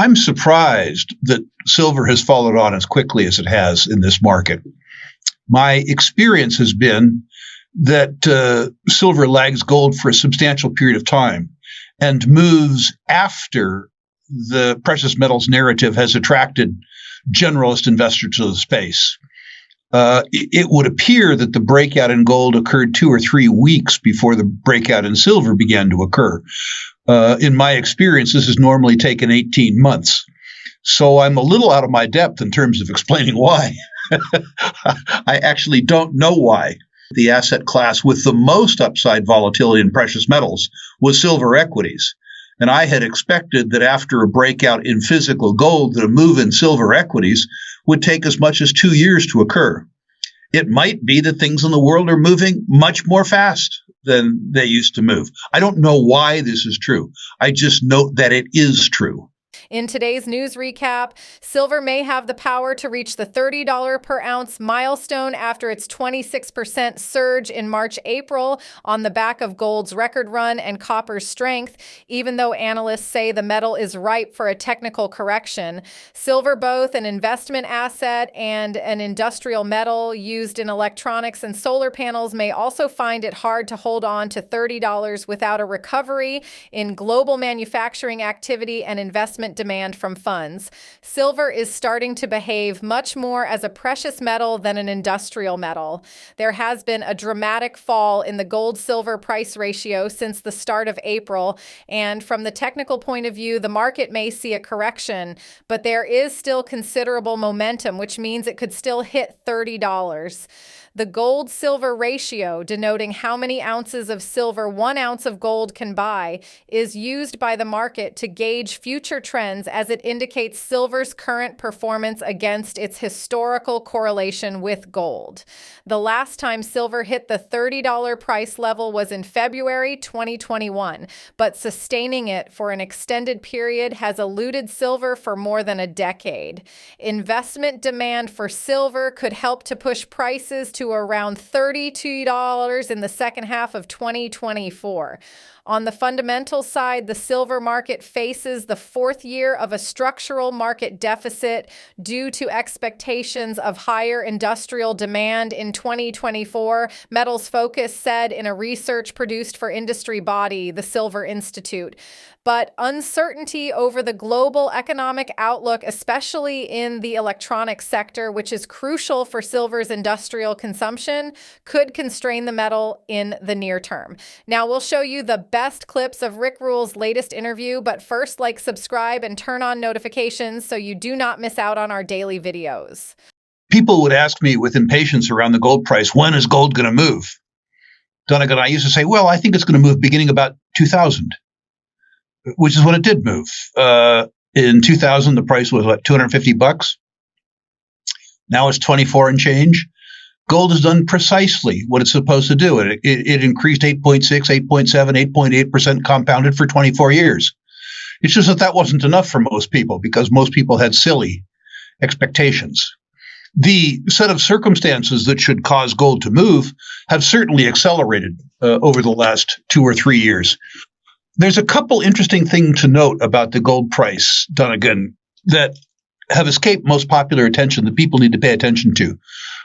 I'm surprised that silver has followed on as quickly as it has in this market. My experience has been that silver lags gold for a substantial period of time and moves after the precious metals narrative has attracted generalist investors to the space. It would appear that the breakout in gold occurred 2 or 3 weeks before the breakout in silver began to occur. In my experience, this has normally taken 18 months. So I'm a little out of my depth in terms of explaining why. I actually don't know why. The asset class with the most upside volatility in precious metals was silver equities. And I had expected that after a breakout in physical gold, that a move in silver equities would take as much as 2 years to occur. It might be that things in the world are moving much more fast than they used to move. I don't know why this is true. I just note that it is true. In today's news recap, silver may have the power to reach the $30 per ounce milestone after its 26% surge in March-April on the back of gold's record run and copper's strength, even though analysts say the metal is ripe for a technical correction. Silver, both an investment asset and an industrial metal used in electronics and solar panels, may also find it hard to hold on to $30 without a recovery in global manufacturing activity and investment demand from funds. Silver is starting to behave much more as a precious metal than an industrial metal. There has been a dramatic fall in the gold-silver price ratio since the start of April, and from the technical point of view, the market may see a correction, but there is still considerable momentum, which means it could still hit $30. The gold-silver ratio, denoting how many ounces of silver 1 ounce of gold can buy, is used by the market to gauge future trends as it indicates silver's current performance against its historical correlation with gold. The last time silver hit the $30 price level was in February 2021, but sustaining it for an extended period has eluded silver for more than a decade. Investment demand for silver could help to push prices to around $32 in the second half of 2024. On the fundamental side, the silver market faces the 4th year of a structural market deficit due to expectations of higher industrial demand in 2024, Metals Focus said in a research produced for industry body, the Silver Institute. But uncertainty over the global economic outlook, especially in the electronics sector, which is crucial for silver's industrial consumption, could constrain the metal in the near term. Now, we'll show you the best clips of Rick Rule's latest interview, but first, like, subscribe and turn on notifications so you do not miss out on our daily videos. People would ask me with impatience around the gold price, when is gold going to move? Donegan, I used to say, well, I think it's going to move beginning about 2000. Which is when it did move. In 2000, the price was what, $250? Now it's 24 and change. Gold has done precisely what it's supposed to do. It increased 8.6, 8.7, 8.8% compounded for 24 years. It's just that wasn't enough for most people because most people had silly expectations. The set of circumstances that should cause gold to move have certainly accelerated over the last 2 or 3 years. There's a couple interesting things to note about the gold price, Donegan, that have escaped most popular attention that people need to pay attention to.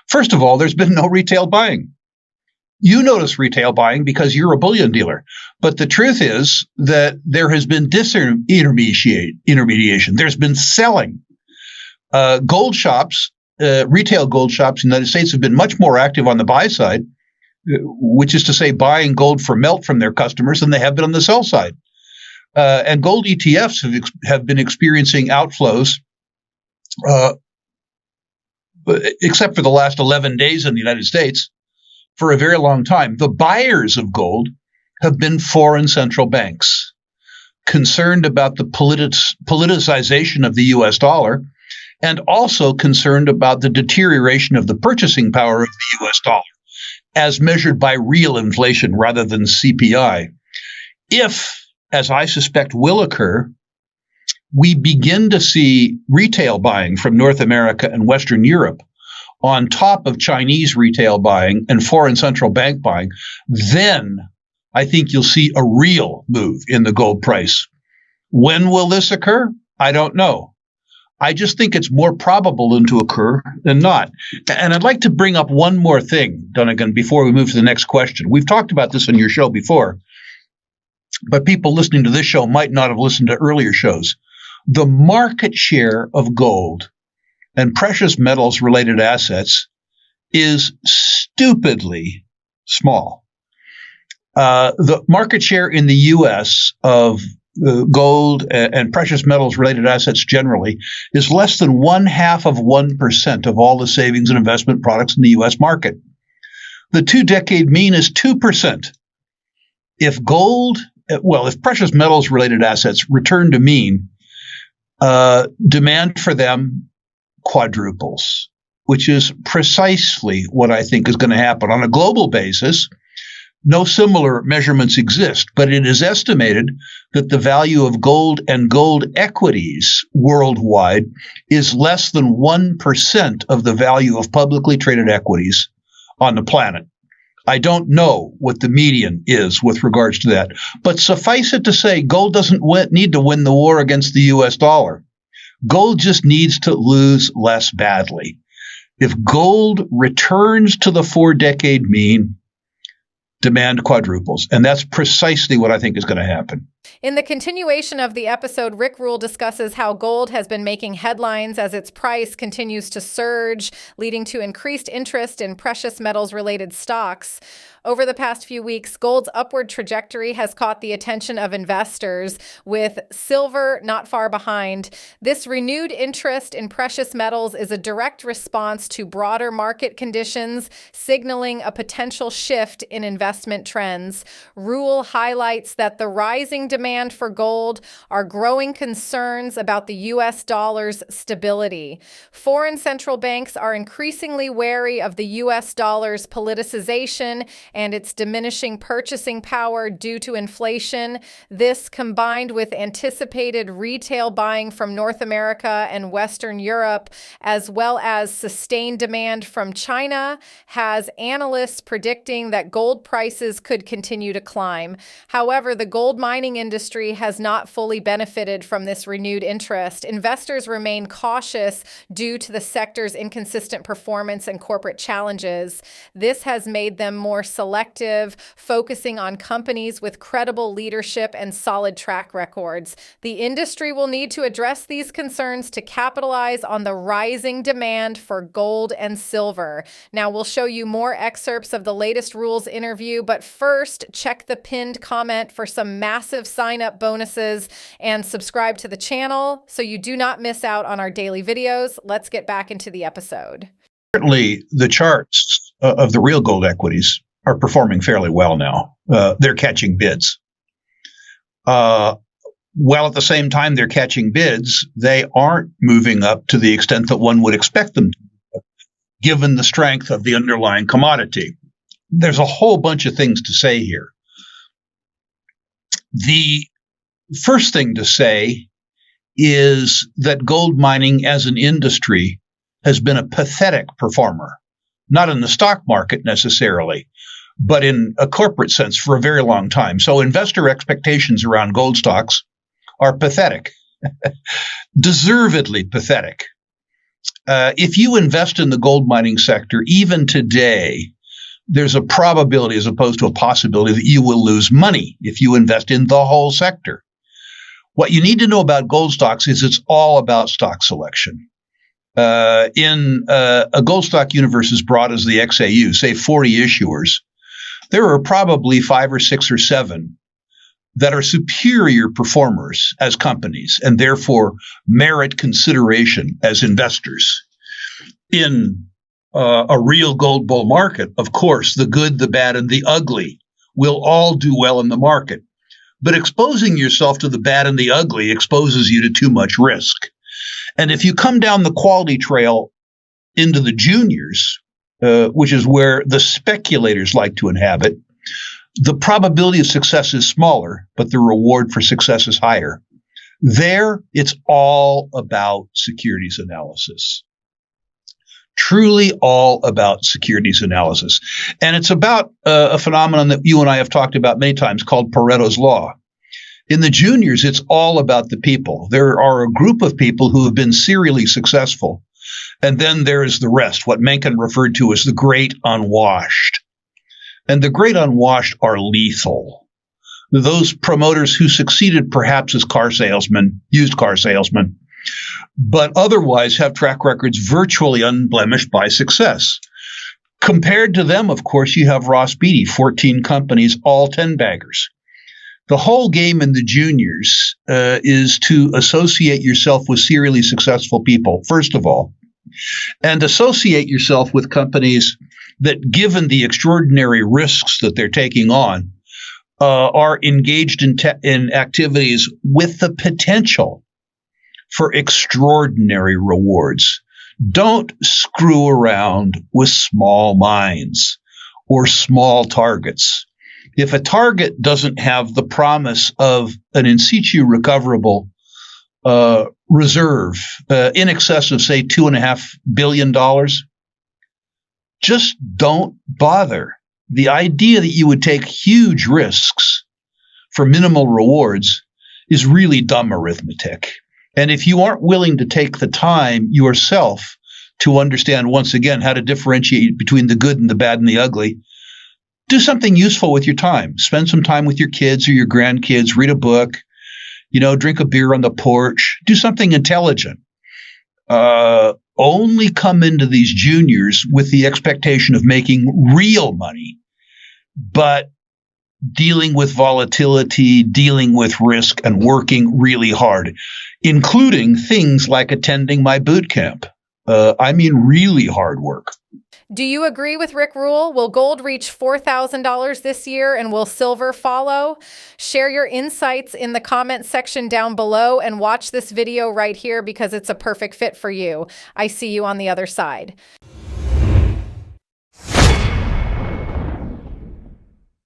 First of all, there's been no retail buying. You notice retail buying because you're a bullion dealer. But the truth is that there has been disintermediation. There's been selling. Gold shops, retail gold shops in the United States have been much more active on the buy side, which is to say buying gold for melt from their customers than they have been on the sell side. And gold ETFs have been experiencing outflows, except for the last 11 days in the United States, for a very long time. The buyers of gold have been foreign central banks, concerned about the politicization of the U.S. dollar, and also concerned about the deterioration of the purchasing power of the U.S. dollar, as measured by real inflation rather than CPI. If, as I suspect will occur, we begin to see retail buying from North America and Western Europe on top of Chinese retail buying and foreign central bank buying, then I think you'll see a real move in the gold price. When will this occur? I don't know. I just think it's more probable than to occur than not. And I'd like to bring up one more thing, Dunnigan, before we move to the next question. We've talked about this on your show before, but people listening to this show might not have listened to earlier shows. The market share of gold and precious metals related assets is stupidly small. The market share in the U.S. of gold and precious metals related assets generally is less than 0.5% of all the savings and investment products in the U.S. market. The 2-decade mean is 2%. If precious metals related assets return to mean, demand for them quadruples, which is precisely what I think is going to happen on a global basis. No similar measurements exist, but it is estimated that the value of gold and gold equities worldwide is less than 1% of the value of publicly traded equities on the planet. I don't know what the median is with regards to that, but suffice it to say, gold doesn't need to win the war against the U.S. dollar. Gold just needs to lose less badly. If gold returns to the 4-decade mean, demand quadruples. And that's precisely what I think is going to happen. In the continuation of the episode, Rick Rule discusses how gold has been making headlines as its price continues to surge, leading to increased interest in precious metals-related stocks. Over the past few weeks, gold's upward trajectory has caught the attention of investors, with silver not far behind. This renewed interest in precious metals is a direct response to broader market conditions, signaling a potential shift in investment trends. Rule highlights that the rising demand for gold are growing concerns about the U.S. dollar's stability. Foreign central banks are increasingly wary of the U.S. dollar's politicization and its diminishing purchasing power due to inflation. This, combined with anticipated retail buying from North America and Western Europe, as well as sustained demand from China, has analysts predicting that gold prices could continue to climb. However, the gold mining industry has not fully benefited from this renewed interest. Investors remain cautious due to the sector's inconsistent performance and corporate challenges. This has made them more selective, focusing on companies with credible leadership and solid track records. The industry will need to address these concerns to capitalize on the rising demand for gold and silver. Now, we'll show you more excerpts of the latest Rules interview, but first, check the pinned comment for some massive sign-up bonuses and subscribe to the channel so you do not miss out on our daily videos. Let's get back into the episode. Certainly, the charts of the real gold equities are performing fairly well now. They're catching bids. While at the same time they're catching bids, they aren't moving up to the extent that one would expect them to, given the strength of the underlying commodity. There's a whole bunch of things to say here. The first thing to say is that gold mining as an industry has been a pathetic performer, not in the stock market necessarily, but in a corporate sense for a very long time. So investor expectations around gold stocks are pathetic, deservedly pathetic. If you invest in the gold mining sector, even today, there's a probability as opposed to a possibility that you will lose money if you invest in the whole sector. What you need to know about gold stocks is it's all about stock selection. In a gold stock universe as broad as the XAU, say 40 issuers, there are probably 5 or 6 or 7 that are superior performers as companies and therefore merit consideration as investors. In a real gold bull market, of course, the good, the bad, and the ugly will all do well in the market. But exposing yourself to the bad and the ugly exposes you to too much risk. And if you come down the quality trail into the juniors, which is where the speculators like to inhabit, the probability of success is smaller, but the reward for success is higher. There, it's all about securities analysis. Truly all about securities analysis. And it's about a phenomenon that you and I have talked about many times called Pareto's Law. In the juniors, it's all about the people. There are a group of people who have been serially successful. And then there is the rest, what Mencken referred to as the great unwashed. And the great unwashed are lethal. Those promoters who succeeded perhaps as car salesmen, used car salesmen, but otherwise have track records virtually unblemished by success. Compared to them, of course, you have Ross Beatty, 14 companies, all 10-baggers. The whole game in the juniors is to associate yourself with serially successful people, first of all, and associate yourself with companies that, given the extraordinary risks that they're taking on, are engaged in activities with the potential for extraordinary rewards. Don't screw around with small mines or small targets. If a target doesn't have the promise of an in situ recoverable reserve in excess of, say, $2.5 billion, just don't bother. The idea that you would take huge risks for minimal rewards is really dumb arithmetic. And if you aren't willing to take the time yourself to understand, once again, how to differentiate between the good and the bad and the ugly, do something useful with your time. Spend some time with your kids or your grandkids, read a book, drink a beer on the porch, do something intelligent. Only come into these juniors with the expectation of making real money, but dealing with volatility, dealing with risk, and working really hard, including things like attending my boot camp. Really hard work. Do you agree with Rick Rule? Will gold reach $4,000 this year, and will silver follow? Share your insights in the comment section down below and watch this video right here because it's a perfect fit for you. I see you on the other side.